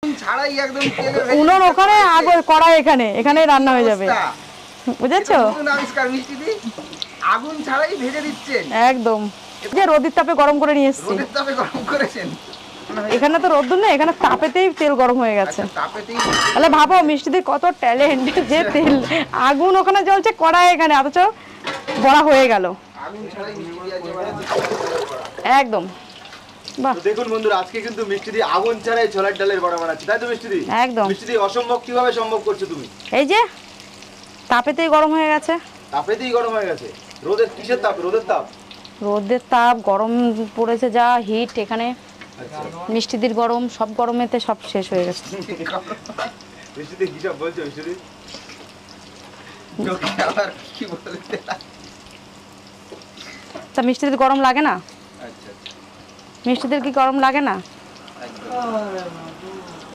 ছাড়াই একদম তেলে উনুন ওখানে, আগুন কড়াই এখানে, এখানেই রান্না হয়ে যাবে, বুঝেছো? আবিষ্কার মিষ্টি দি, আগুন ছাড়াই ভেজে দিচ্ছেন একদম। যে রোদের তাপে গরম করে নিয়ে এসেছি। রোদের তাপে গরম করেছেন? এখানে তো রোদ্দুর না, এখানে তাপেতেই তেল গরম হয়ে গেছে। আচ্ছা, তাপেতেই। তাহলে ভাবো মিষ্টিদের কত ট্যালেন্ট, যে তেল আগুন ওখানে জ্বলছে, কড়াই এখানে, অথচ বড়া হয়ে গেল আগুন ছাড়াই মিষ্টি দিয়ে একেবারে একদম। বাহ, তো দেখুন বন্ধুরা, আজকে কিন্তু মিষ্টি দি আগুন ছাড়াই ছোলার ডালের বড়া বানাচ্ছি, তাই তো মিষ্টি দি? একদম। মিষ্টি দি অসম্ভব কিভাবে সম্ভব করছো তুমি? এই যে তাপেতেই গরম হয়ে গেছে। তাপেতেই গরম হয়ে গেছে? রোদের কিসের তাপ? রোদের তাপ? রোদের তাপ, গরম পড়েছে যা হিট এখানে, আচ্ছা, মিষ্টিদের গরম, সব গরমেতে সব শেষ হয়ে গেছে। মিষ্টি দি কি সব বলছো মিষ্টি দি? লোকে আবার কি বলতে? তা মিষ্টিদের গরম লাগে না? আচ্ছা, মিষ্টিদের কি গরম লাগে না? একদম।